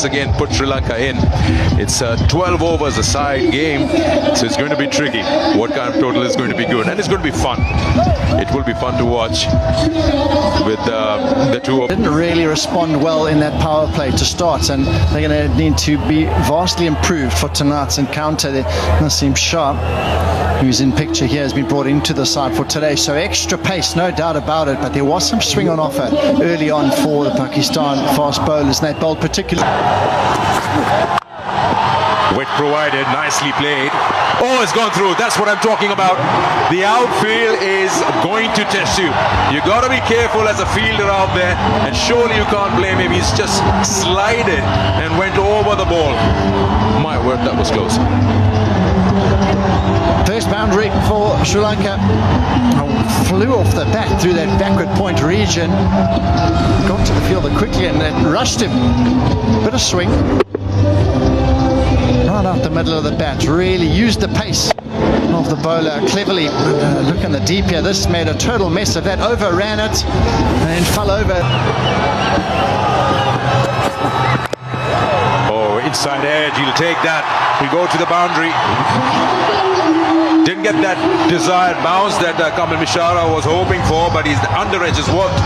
again put Sri Lanka in. It's 12 overs a side game, so it's going to be tricky. What kind of total is going to be good? And it's going to be fun. It will be fun to watch with the two of them. Didn't really respond well in that power play to start, and they're going to need to be vastly improved for tonight's encounter. Naseem Shah, who's in picture here, has been brought into the side for today, so extra pace, no doubt about it, but there was some swing on offer early on for the Pakistan fast bowlers, and that bowled particularly. Wet provided, nicely played. Oh, it's gone through. That's what I'm talking about. The outfield is going to test you. You got to be careful as a fielder out there, and surely you can't blame him. He's just slided and went over the ball. My word, that was close. First boundary for Sri Lanka. Flew off the bat through that backward point region. Got to the fielder quickly and it rushed him. Bit of swing. Right out the middle of the bat. Really used the pace of the bowler cleverly. Look in the deep here. This made a total mess of that. Overran it and fell over. Oh, inside edge. He'll take that. He'll go to the boundary. Didn't get that desired bounce that Kamal Mishara was hoping for, but his under edge has worked.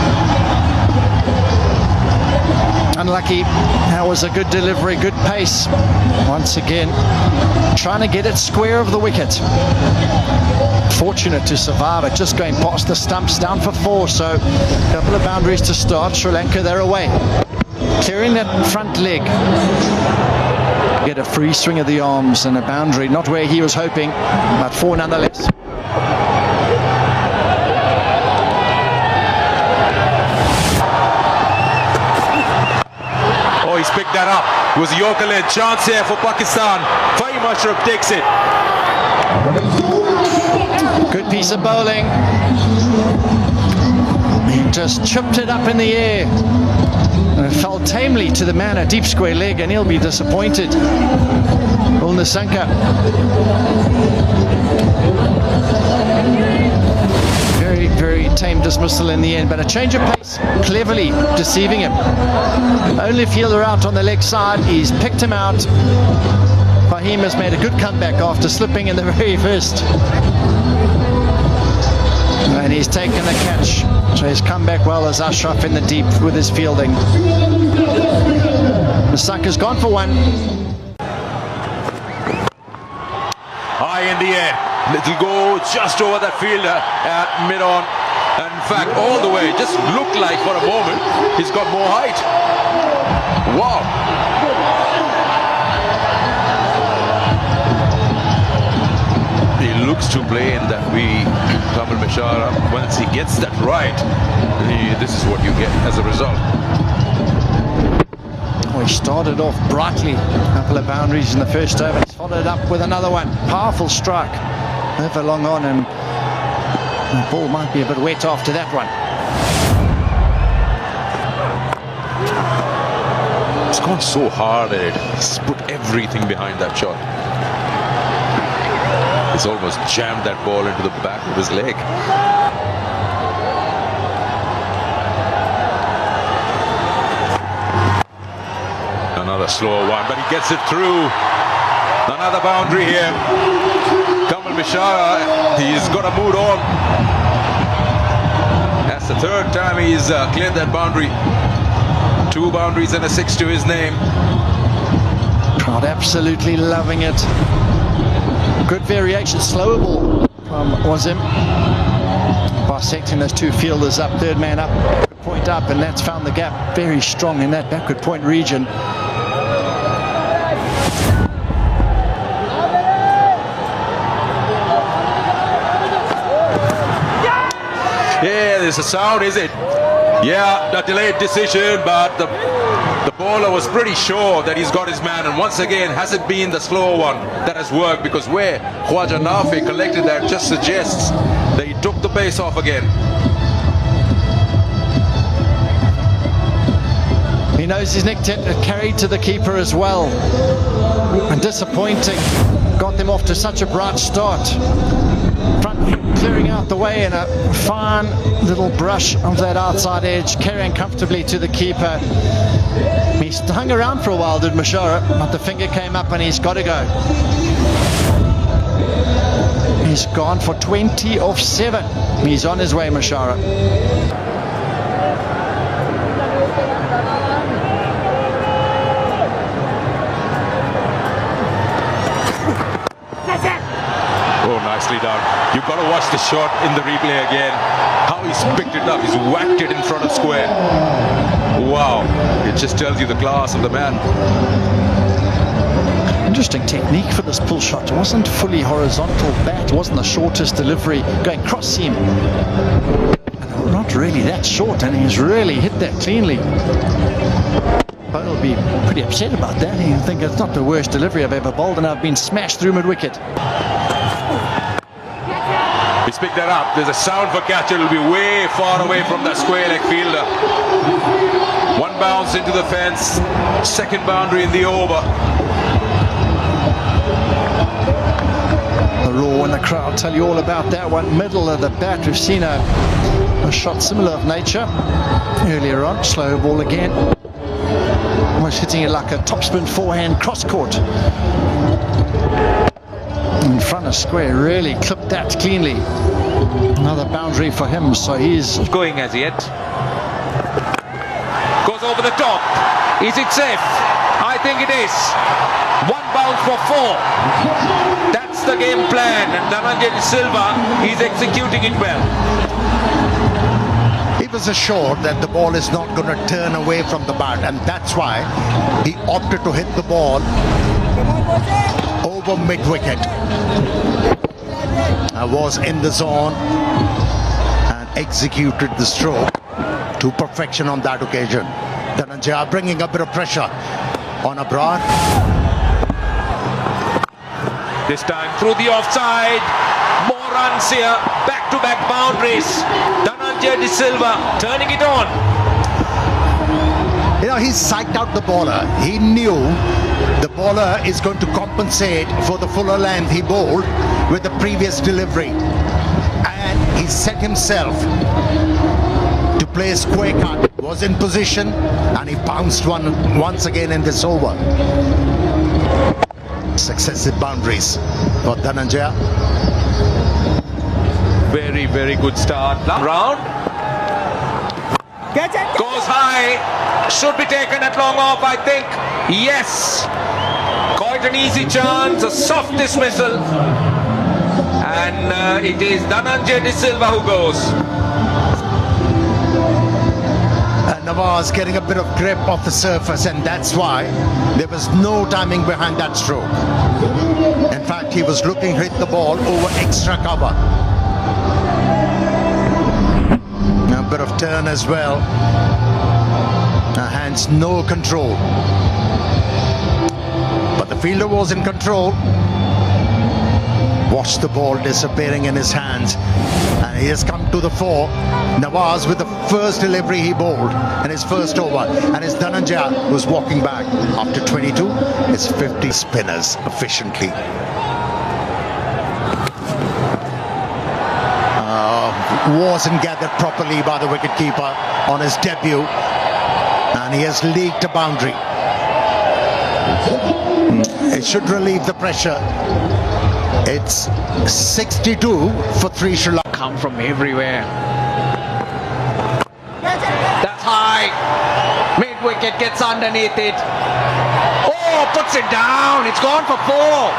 Unlucky. That was a good delivery, good pace. Once again, trying to get it square of the wicket. Fortunate to survive it, just going past the stumps, down for 4. So a couple of boundaries to start. Sri Lanka, they're away. Clearing that front leg. Get a free swing of the arms and a boundary, not where he was hoping, but 4 nonetheless. Oh, he's picked that up. It was Yorker led chance here for Pakistan. Fahim Ashraf takes it. Good piece of bowling. He just chipped it up in the air. And it fell tamely to the man, a deep square leg, and he'll be disappointed. Nasanka. Very, very tame dismissal in the end, but a change of pace, cleverly deceiving him. Only fielder out on the leg side, he's picked him out. Fahim has made a good comeback after slipping in the very first. And he's taken the catch. So he's come back well as Ashraf in the deep with his fielding. Nasanka's gone for 1. High in the air. Little go just over that fielder at mid-on. And in fact, all the way. Just looked like for a moment he's got more height. Wow. He looks to play in that way, Kamal Mishara. Once he gets that right, this is what you get as a result. Oh, he started off brightly. A couple of boundaries in the first over. He's followed up with another one. Powerful strike. Never long on, and the ball might be a bit wet after that one. He's gone so hard at it. He's put everything behind that shot. He's almost jammed that ball into the back of his leg. Another slower one, but he gets it through. Another boundary here. Kamal Mishara, he's got a mood on. That's the 3rd time he's cleared that boundary. 2 boundaries and a 6 to his name. Crowd absolutely loving it. Good variation, slower ball from Wazim. Bisecting those 2 fielders up, 3rd man up, point up, and that's found the gap very strong in that backward point region. Yeah, there's a sound, is it? Yeah, the delayed decision, but the bowler was pretty sure that he's got his man, and once again, has it been the slower one that has worked? Because where Khwaja Nafi collected that just suggests that he took the pace off again. He knows his nick carried to the keeper as well. And disappointing. Got them off to such a bright start. Front clearing out the way, and a fine little brush of that outside edge, carrying comfortably to the keeper. He's hung around for a while, did Mashara, but the finger came up and he's got to go. He's gone for 20 of 7. He's on his way, Mashara. Oh, nicely done. You've got to watch the shot in the replay again. How he's picked it up. He's whacked it in front of square. Wow. It just tells you the class of the man. Interesting technique for this pull shot. It wasn't fully horizontal bat. It wasn't the shortest delivery going cross seam. And not really that short, and he's really hit that cleanly. I'll be pretty upset about that. I think it's not the worst delivery I've ever bowled, and I've been smashed through mid-wicket. He's picked that up. There's a sound for catch. It'll be way far away from that square leg fielder. One bounce into the fence. Second boundary in the over. The roar in the crowd tell you all about that one. Middle of the bat. We've seen a shot similar of nature earlier on. Slow ball again. Almost hitting it like a topspin forehand cross court. In front of square, really clipped that cleanly. Another boundary for him, so he's going as yet. Goes over the top. Is it safe? I think it is. One bounce for 4. That's the game plan, and Dhananjay De Silva is executing it well. He was assured that the ball is not going to turn away from the bat, and that's why he opted to hit the ball over mid-wicket. Was in the zone and executed the stroke to perfection on that occasion. Dhananjay bringing a bit of pressure on Abrar. This time through the offside. More runs here. Back-to-back boundaries. Dhananjay De Silva turning it on. You know, he psyched out the bowler. He knew the bowler is going to compensate for the fuller length he bowled with the previous delivery. And he set himself to play a square cut. Was in position and he bounced one once again in this over. Successive boundaries for Dhananjay. Very, very good start. Round. Goes high. Should be taken at long off, I think. Yes. Quite an easy chance. A soft dismissal. And it is Dhananjay De Silva who goes. Nawaz getting a bit of grip off the surface, and that's why there was no timing behind that stroke. In fact, he was looking to hit the ball over extra cover. A bit of turn as well. Hands no control. But the fielder was in control. Watch the ball disappearing in his hands. And he has come to the fore. Nawaz with the first delivery he bowled in his first over. And it's Dhananjay who's walking back. After 22, it's 50 spinners efficiently. Wasn't gathered properly by the wicketkeeper on his debut. And he has leaked a boundary. It should relieve the pressure. It's 62 for 3 Sri Lanka. Come from everywhere. That's high. Mid-wicket gets underneath it. Oh, puts it down. It's gone for 4.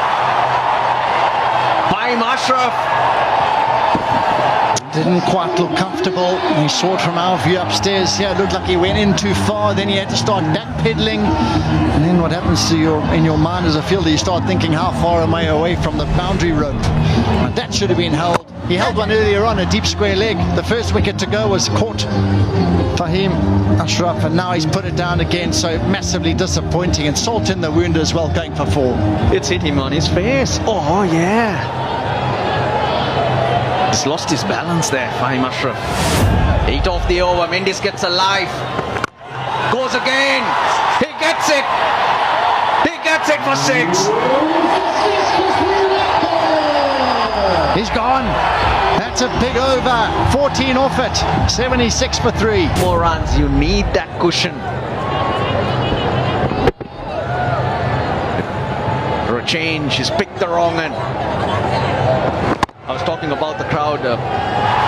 By Ashraf. didn't quite look comfortable. We saw it from our view upstairs here. It looked like he went in too far. Then he had to start backpedaling. And then what happens to in your mind as a fielder, you start thinking, how far am I away from the boundary rope? And that should have been held. He held one earlier on, a deep square leg. The first wicket to go was caught Fahim Ashraf, and now he's put it down again, so massively disappointing, and salt in the wound as well, going for 4. It's hit him on his face. Oh yeah, he's lost his balance there, Fahim Ashraf. 8 off the over. Mendes gets a life, goes again, he gets it for 6. He's gone. That's a big over. 14 off it. 76 for 3. More runs, you need that cushion. change. He's picked the wrong end. I was talking about the crowd,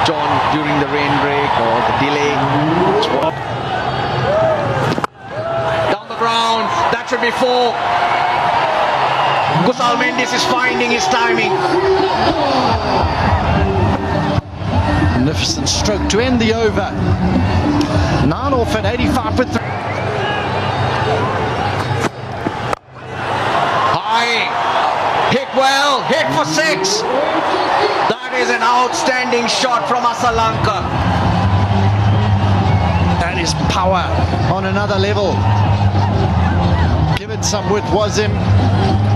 John, during the rain break or the delay. Down the ground. That should be 4. Kusal Mendes is finding his timing. Magnificent stroke to end the over. 9 off at 85 with 3. High. Hit well. Hit for 6. That is an outstanding shot from Sri Lanka. That is power on another level. Give it some width, Wasim.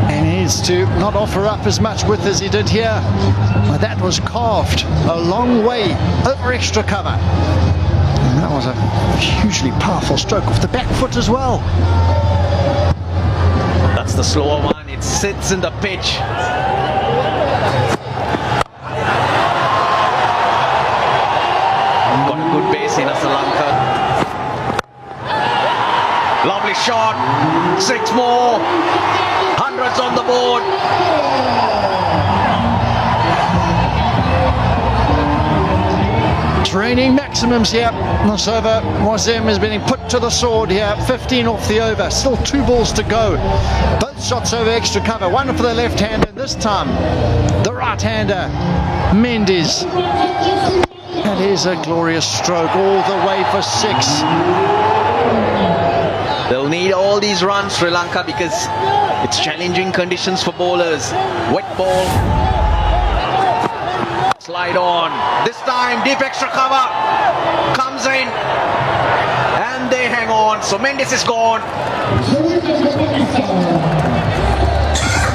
And he needs to not offer up as much width as he did here. But that was carved a long way over extra cover. And that was a hugely powerful stroke off the back foot as well. That's the slower one. It sits in the pitch. Got a good base in Sri Lanka. Lovely shot. 6 more. Hundreds on the board. Training maximums here. This over, Wasim is being put to the sword here. 15 off the over. Still 2 balls to go. Both shots over extra cover. One for the left hand, and this time the right hander, Mendes. That is a glorious stroke all the way for 6. They'll need all these runs, Sri Lanka, because it's challenging conditions for bowlers. Wet ball. Slide on. This time, deep extra cover. Comes in. And they hang on. So Mendes is gone.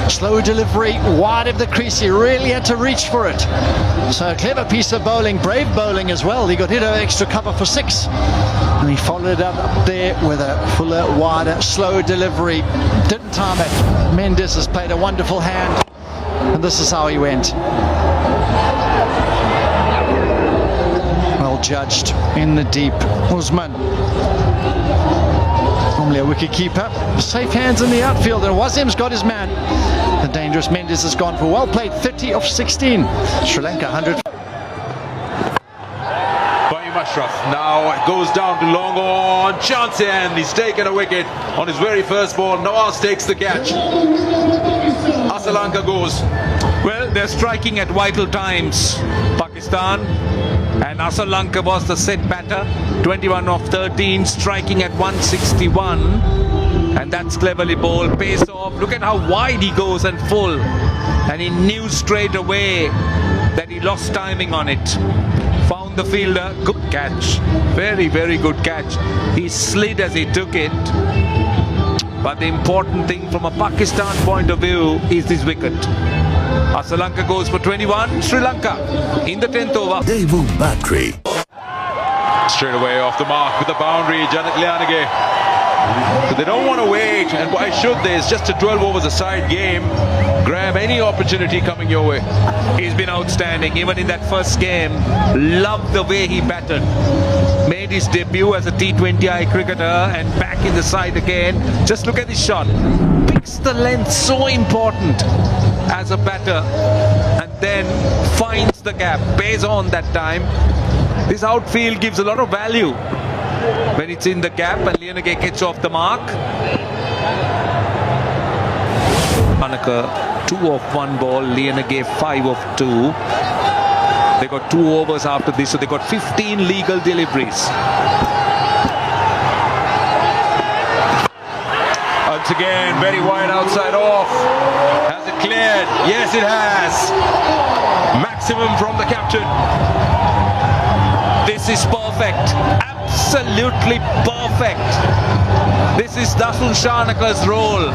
Slow delivery, wide of the crease. He really had to reach for it. So a clever piece of bowling, brave bowling as well. He got hit over extra cover for 6. And he followed it up there with a fuller, wider, slow delivery. Didn't time it. Mendes has played a wonderful hand. And this is how he went. Well judged in the deep. Usman. Normally a wicket keeper. Safe hands in the outfield. And Wasim's got his man. The dangerous Mendes has gone for well played. 30 off 16. Sri Lanka 100. Ashraf now goes down to long on. Chance, and he's taken a wicket on his very first ball. Nawaz takes the catch. Sri Lanka goes. Well, they're striking at vital times, Pakistan. And Sri Lanka was the set batter. 21 off 13, striking at 161. And that's cleverly bowled. Pace off. Look at how wide he goes and full. And he knew straight away that he lost timing on it. Found the fielder. Good catch. Very, very good catch. He slid as he took it. But the important thing from a Pakistan point of view is this wicket. Sri Lanka goes for 21. Sri Lanka in the 10th over. Devu Battery. Straight away off the mark with the boundary, Janet Lianage. So they don't want to wait, and why should they? It's just a 12 overs a side game. Grab any opportunity coming your way. He's been outstanding even in that first game. Loved the way he batted. Made his debut as a T20I cricketer and back in the side again. Just look at this shot. Picks the length, so important as a batter, and then finds the gap. Pays on that time. This outfield gives a lot of value when it's in the gap and Lianage gets off the mark. Hanaka 2 off 1 ball, Lianage 5 off 2. They got 2 overs after this, so they got 15 legal deliveries. Once again, very wide outside off. Has it cleared? Yes, it has. Maximum from the captain. This is perfect. Absolutely perfect. This is Dasun Shanaka's role.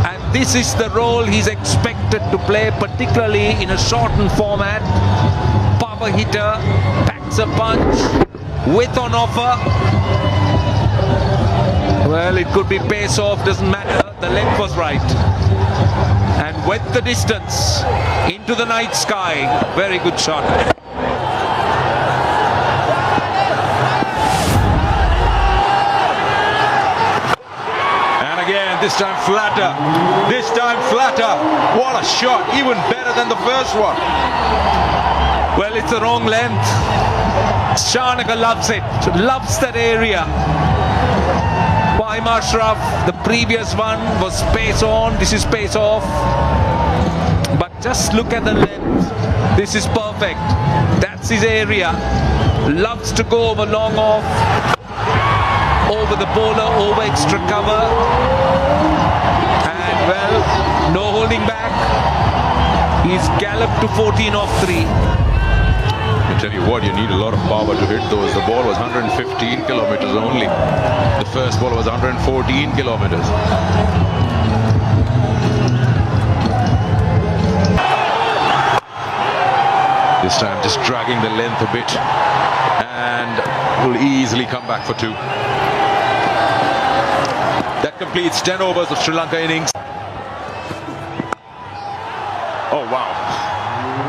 And this is the role he's expected to play, particularly in a shortened format. Power hitter, packs a punch, width on offer. Well, it could be pace off, doesn't matter. The length was right. And with the distance into the night sky. Very good shot. again, this time flatter. This time flatter. What a shot, even better than the first one. Well, it's the wrong length. Shanaka loves it, loves that area. Waim Ashraf, the previous one was pace on, this is pace off. But just look at the length. This is perfect. That's his area. Loves to go over long off, over the bowler, over extra cover. And well, no holding back. He's galloped to 14 off 3. I tell you what, you need a lot of power to hit those. The ball was 115 kilometers only. The first ball was 114 kilometers. This time just dragging the length a bit and will easily come back for 2. That completes 10 overs of Sri Lanka innings. Oh wow,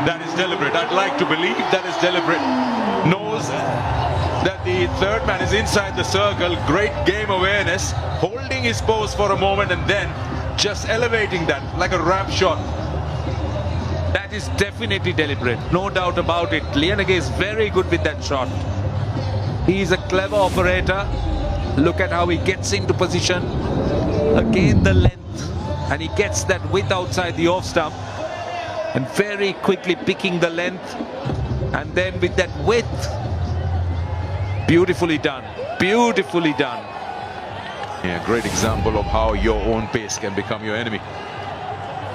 that is deliberate. I'd like to believe that is deliberate. Knows that the third man is inside the circle. Great game awareness, holding his pose for a moment and then just elevating that like a ramp shot. That is definitely deliberate, no doubt about it. Lianage is very good with that shot. He's a clever operator. Look at how he gets into position. Again the length, and he gets that width outside the off stump. And very quickly picking the length. And then with that width, beautifully done, beautifully done. Yeah, great example of how your own pace can become your enemy.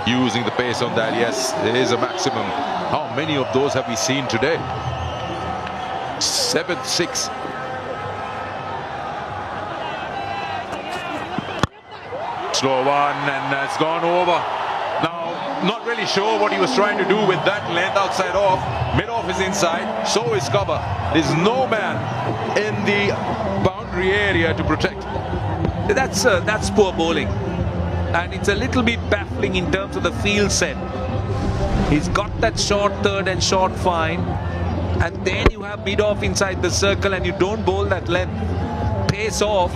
Using the pace on that, yes, there is a maximum. How many of those have we seen today? 7-6. Slow one, and it's gone over. Now, not really sure what he was trying to do with that length outside off. Mid-off is inside, so is cover. There's no man in the boundary area to protect. That's poor bowling. And it's a little bit baffling in terms of the field set. He's got that short third and short fine, and then you have mid-off inside the circle and you don't bowl that length. Pace off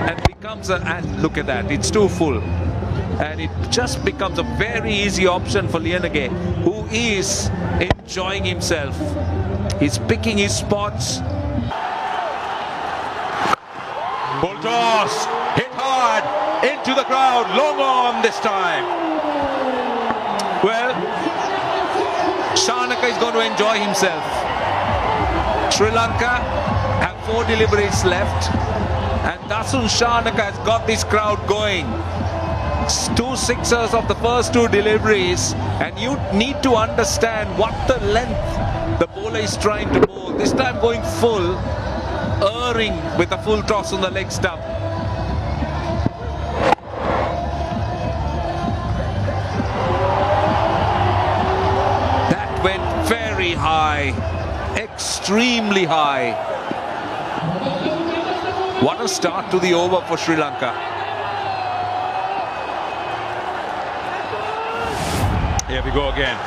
and becomes and look at that, it's too full. And it just becomes a very easy option for Lianage, who is enjoying himself. He's picking his spots. Full toss, hit hard, into the crowd, long on this time. Well, Shanaka is going to enjoy himself. Sri Lanka have 4 deliveries left, and Dasun Shanaka has got this crowd going. 2 sixers of the first 2 deliveries, and you need to understand what the length the bowler is trying to bowl. This time going full, erring with a full toss on the leg stump. That went very high, extremely high. What a start to the over for Sri Lanka. Here we go again.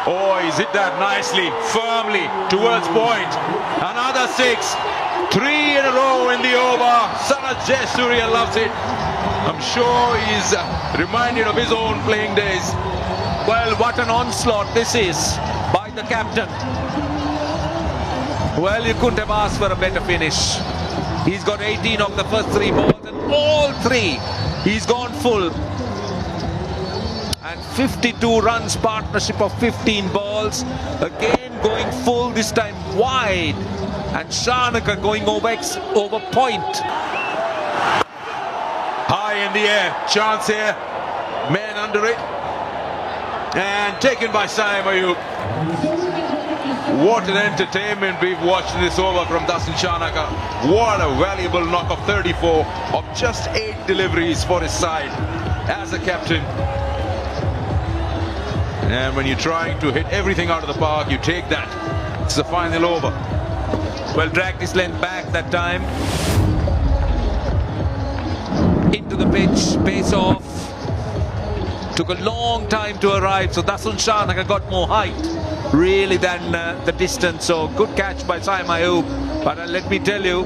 Oh, he's hit that nicely, firmly, towards point. Another 6. 3 in a row in the over. Sanat Jayasuriya loves it. I'm sure he's reminded of his own playing days. Well, what an onslaught this is by the captain. Well, you couldn't have asked for a better finish. He's got 18 of the first 3 balls, and all 3 he's gone full. And 52 runs, partnership of 15 balls. Again going full, this time wide. And Shanaka going over point. High in the air, chance here. Man under it. And taken by Saim Ayub. What an entertainment we've watched in this over from Dasun Shanaka. What a valuable knock of 34 of just 8 deliveries for his side as a captain. And when you're trying to hit everything out of the park, you take that. It's the final over. Well, dragged his length back that time. Into the pitch, pace off. Took a long time to arrive, so Dasun Shanaka got more height, really, than the distance. So good catch by Saim Ayub. But let me tell you,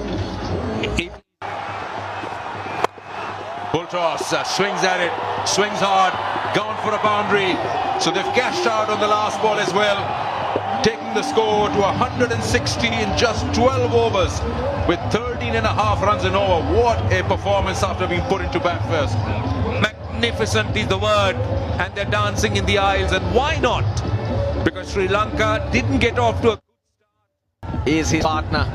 Full toss, swings at it, swings hard, gone for a boundary. So they've cashed out on the last ball as well, taking the score to 160 in just 12 overs with 13 and a half runs in over. What a performance after being put into bat first. Magnificent is the word, and they're dancing in the aisles, and why not? Because Sri Lanka didn't get off to a good start. Is his partner.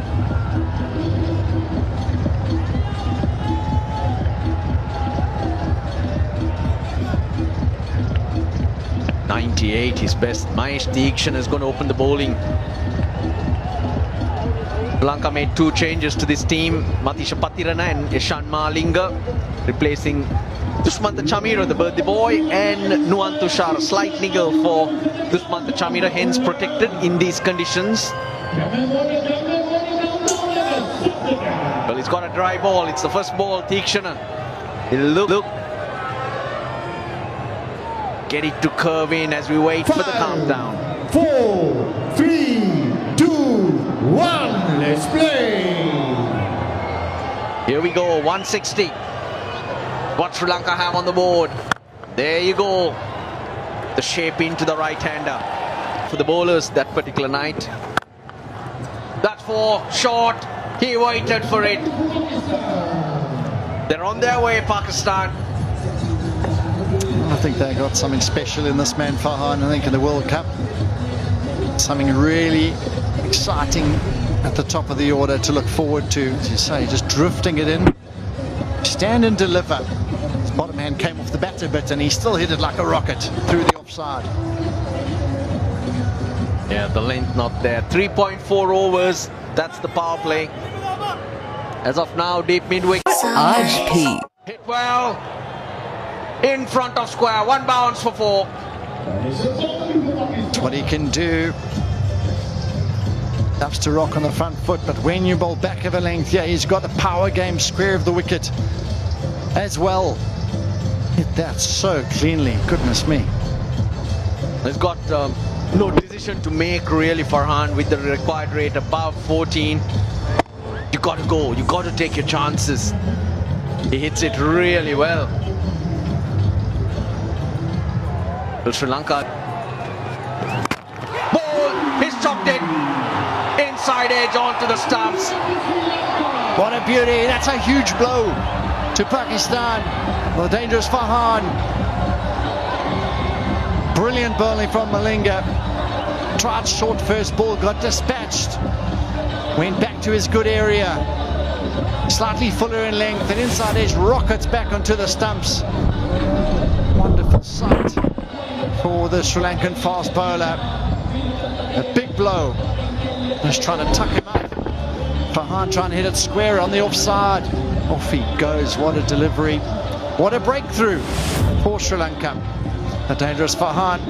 .98, his best. Mahesh Deekshan is going to open the bowling. Sri Lanka made 2 changes to this team. Matisha Patirana and Yashan Malinga replacing Dushmantha Chamira, the birthday boy, and Nuwan Tushar. Slight niggle for Dushmantha Chamira, hence protected in these conditions. Well, he's got a dry ball. It's the first ball, Deekshana. Look. Get it to curve in as we wait for the countdown. 4, 3, 2, 1, let's play! Here we go, 160. What Sri Lanka have on the board? There you go. The shape into the right-hander for the bowlers that particular night. That's for short. He waited for it. They're on their way, Pakistan. I think they got something special in this man, Farhan. I think in the World Cup, something really exciting at the top of the order to look forward to. As you say, just drifting it in, stand and deliver. His bottom hand came off the bat a bit, and he still hit it like a rocket through the offside. Yeah, the length not there. 3.4 overs. That's the power play. As of now, deep mid-wicket. Hit well. In front of square, 1 bounce for 4. That's what he can do. Loves to rock on the front foot, but when you bowl back of a length, yeah, he's got the power game square of the wicket as well. Hit that so cleanly, goodness me. He's got no decision to make really, Farhan, with the required rate above 14. You got to go, you got to take your chances. He hits it really well. Well, Sri Lanka. Ball, he's chopped it. Inside edge onto the stumps. What a beauty, that's a huge blow to Pakistan. The dangerous Farhan. Brilliant bowling from Malinga. Tried short first ball, got dispatched. Went back to his good area. Slightly fuller in length, and inside edge rockets back onto the stumps. Wonderful sight for the Sri Lankan fast bowler. A big blow. Just trying to tuck him up. Farhan trying to hit it square on the offside. Off he goes. What a delivery. What a breakthrough for Sri Lanka. The dangerous Farhan.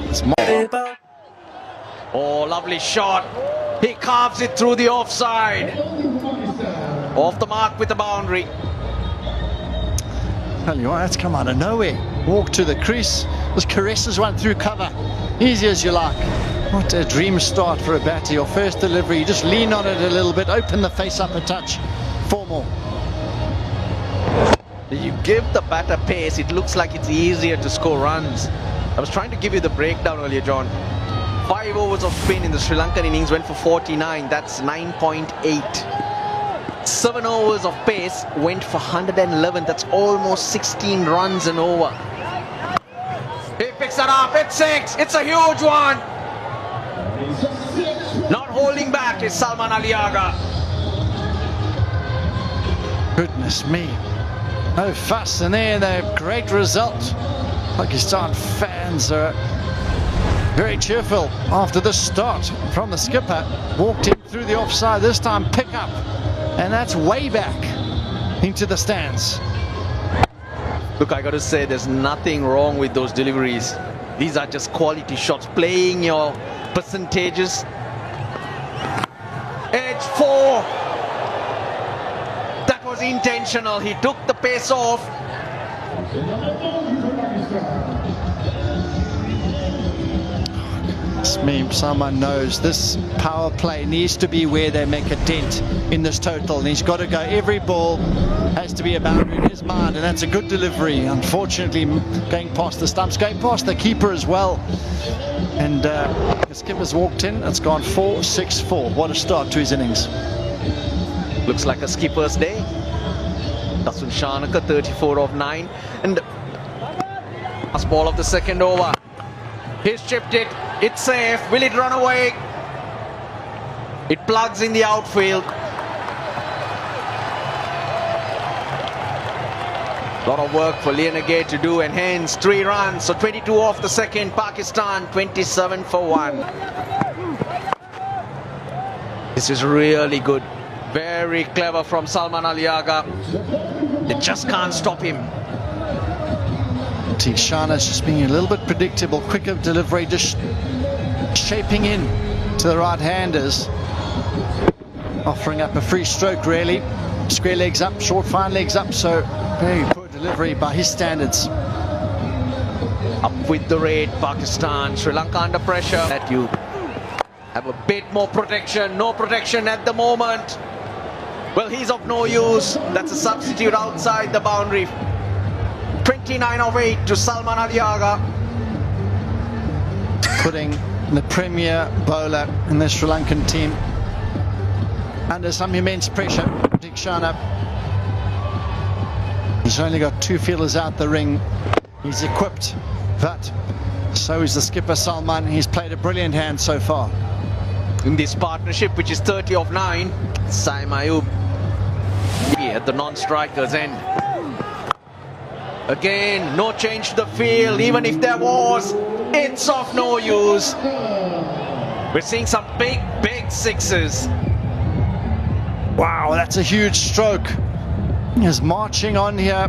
It's more. Oh, lovely shot. He carves it through the offside. Off the mark with the boundary. Tell you what, that's come out of nowhere. Walk to the crease. Just caresses one through cover. Easy as you like. What a dream start for a batter. Your first delivery, you just lean on it a little bit, open the face up a touch. 4 more. You give the batter pace, it looks like it's easier to score runs. I was trying to give you the breakdown earlier, John. 5 overs of spin in the Sri Lankan innings went for 49. That's 9.8. 7 overs of pace went for 111. That's almost 16 runs an over. He picks it up. It's 6. It's a huge one. Not holding back is Salman Aliaga. Goodness me. No fuss, and there the great result. Pakistan fans are very cheerful after this start from the skipper. Walked in through the offside, this time pick up, and that's way back into the stands. Look, I got to say, there's nothing wrong with those deliveries. These are just quality shots, playing your percentages. Edge 4. That was intentional. He took the pace off. Goodness Salman knows this power play needs to be where they make a dent in this total, and he's got to go. Every ball has to be a boundary in his mind, and that's a good delivery. Unfortunately, going past the stumps, going past the keeper as well. And the skipper's walked in. It's gone 4-6-4. What a start to his innings. Looks like a skipper's day. Dasun Shanaka, 34 of 9. And last ball of the second over. He's chipped it. It's safe. Will it run away? It plugs in the outfield. A lot of work for Lienegay to do, and hence 3 runs. So 22 off the second. Pakistan 27 for 1. This is really good. Very clever from Salman Ali Agha. They just can't stop him. Tishana's just being a little bit predictable. Quicker delivery, just shaping in to the right-handers. Offering up a free stroke, really. Square legs up, short fine legs up. So very poor delivery by his standards. Up with the raid, Pakistan. Sri Lanka under pressure. That you have a bit more protection. No protection at the moment. Well, he's of no use. That's a substitute outside the boundary. 29 of 8 to Salman Ali Agha. Putting the premier bowler in the Sri Lankan team under some immense pressure. Dikshana. He's only got 2 fielders out the ring. He's equipped, but so is the skipper Salman. He's played a brilliant hand so far. In this partnership, which is 30 of 9, Saim Ayub at the non-striker's end. Again, no change to the field. Even if there was, it's of no use. We're seeing some big sixes. Wow, that's a huge stroke. He's marching on here.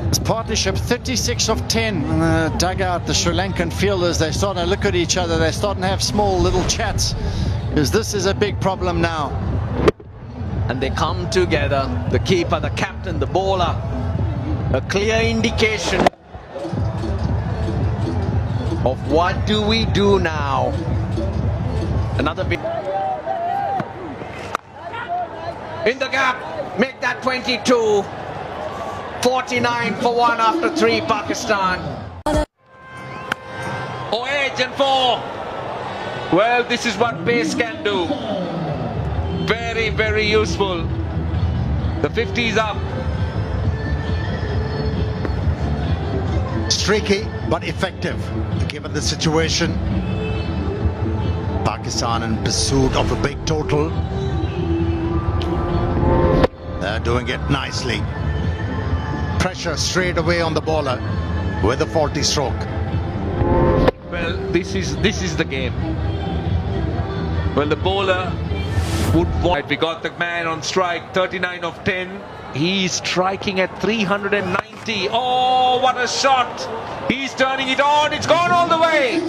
This partnership, 36 of 10. And the dugout, the Sri Lankan fielders, they're starting to look at each other. They're starting to have small little chats, because this is a big problem now. And they come together. The keeper, the captain, the bowler. A clear indication of what do we do now. Another bit. In the gap, make that 22. 49 for 1 after 3, Pakistan. 8 and 4. Well, this is what pace can do. Very useful. The 50's up. Streaky but effective given the situation. Pakistan in pursuit of a big total. They're doing it nicely. Pressure straight away on the bowler with a faulty stroke. Well, this is the game. Well, the bowler would want. We got the man on strike, 39 of 10. He's striking at 390. Oh, what a shot! He's turning it on. It's gone all the way.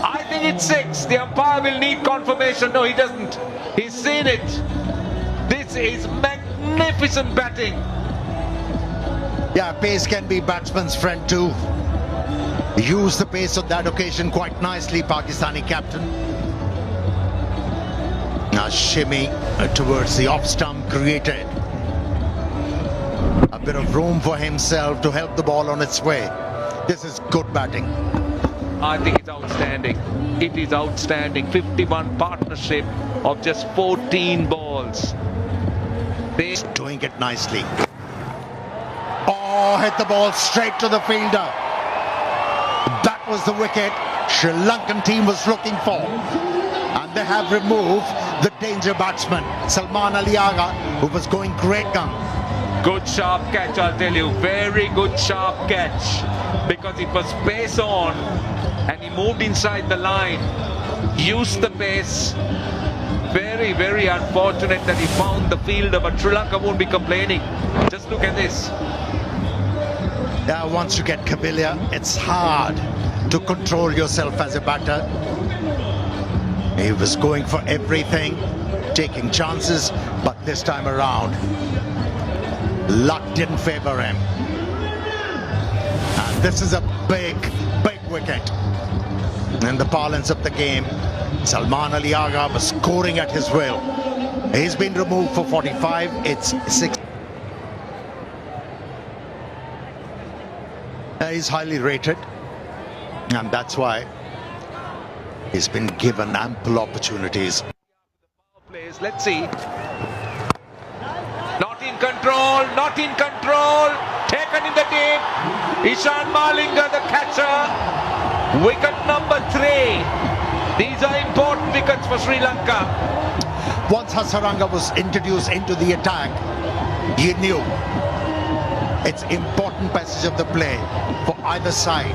I think it's 6. The umpire will need confirmation. No, he doesn't. He's seen it. This is magnificent batting. Yeah, pace can be batsman's friend too. Used the pace on that occasion quite nicely, Pakistani captain. Now shimmy towards the off stump created a bit of room for himself to help the ball on its way. This is good batting. I think it's outstanding. It is outstanding. 51 partnership of just 14 balls. They Doing it nicely. Oh, hit the ball straight to the fielder. That was the wicket Sri Lankan team was looking for. And they have removed the danger batsman, Salman Ali Agha, who was going great gun. Good sharp catch, I'll tell you. Very good sharp catch. Because it was pace on and he moved inside the line. Used the pace. Very unfortunate that he found the fielder, but Sri Lanka won't be complaining. Just look at this. Yeah, once you get familiar, it's hard to control yourself as a batter. He was going for everything, taking chances, but this time around, luck didn't favor him. And this is a big wicket. In the parlance of the game, Salman Ali Agha was scoring at his will. He's been removed for 45. It's 6. He's highly rated, and that's why he's been given ample opportunities. Let's see. Not in control, not in control. Taken in the deep. Ishan Malinga, the catcher. Wicket number 3. These are important wickets for Sri Lanka. Once Hasaranga was introduced into the attack, he knew it's important passage of the play for either side.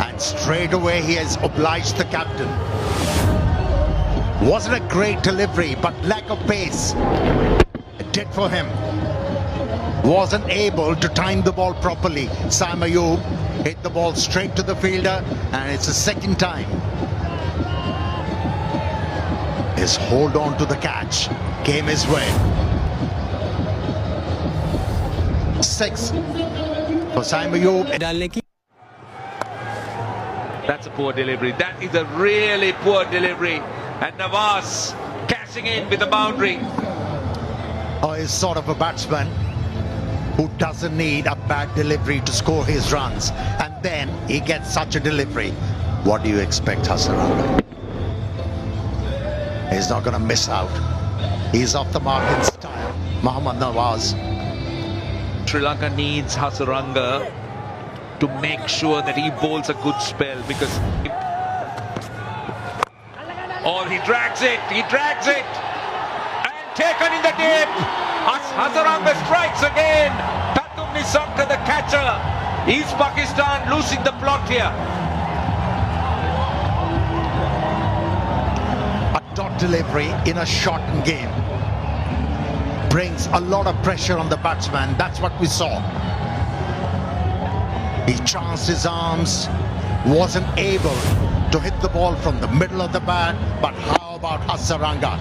And straight away he has obliged the captain. Wasn't a great delivery, but lack of pace it did for him. Wasn't able to time the ball properly. Sam Ayub hit the ball straight to the fielder, and it's the second time. His hold on to the catch came his way. 6 for Sam Ayub. That's a poor delivery. That is a really poor delivery. And Nawaz cashing in with the boundary. Oh, he's sort of a batsman who doesn't need a bad delivery to score his runs. And then he gets such a delivery. What do you expect, Hasaranga? He's not going to miss out. He's off the mark in style. Mohammad Nawaz. Sri Lanka needs Hasaranga to make sure that he bowls a good spell, because he drags it, and taken in the deep. Hasaranga strikes again. Tatum Nissanka, the catcher. Is Pakistan losing the plot here? A dot delivery in a shortened game brings a lot of pressure on the batsman. That's what we saw. He chanced his arms, wasn't able to hit the ball from the middle of the bat. But how about Hasaranga?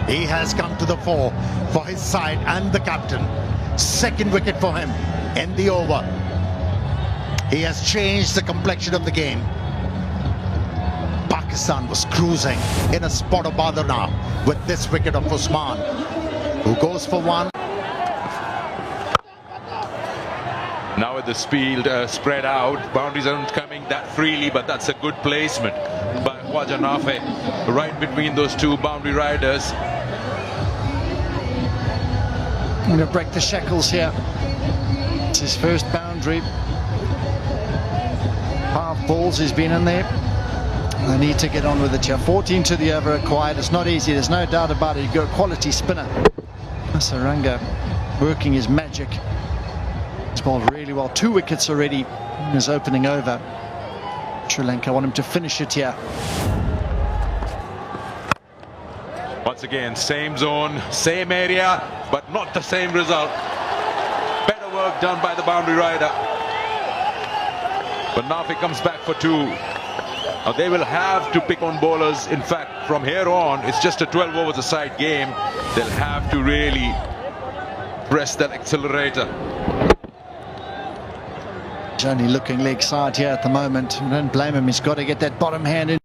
He has come to the fore for his side and the captain. Second wicket for him in the over. He has changed the complexion of the game. Pakistan was cruising in a spot of bother now with this wicket of Usman, who goes for 1. Now with the speed spread out, boundaries aren't coming that freely, but that's a good placement by Khwaja Nafe, right between those two boundary riders. I'm going to break the shackles here. It's his first boundary. Half balls, he's been in there. They need to get on with it here. 14 to the over acquired. It's not easy, there's no doubt about it. You've got a quality spinner. Hasaranga working his magic. He's bowled really well. 2 wickets already in his opening over. Sri Lanka want him to finish it here. Once again, same zone, same area, but not the same result. Better work done by the boundary rider. But Nafi comes back for 2. Now they will have to pick on bowlers. In fact, from here on, it's just a 12 overs a side game. They'll have to really press that accelerator. He's only looking leg side here at the moment. I don't blame him. He's got to get that bottom hand in.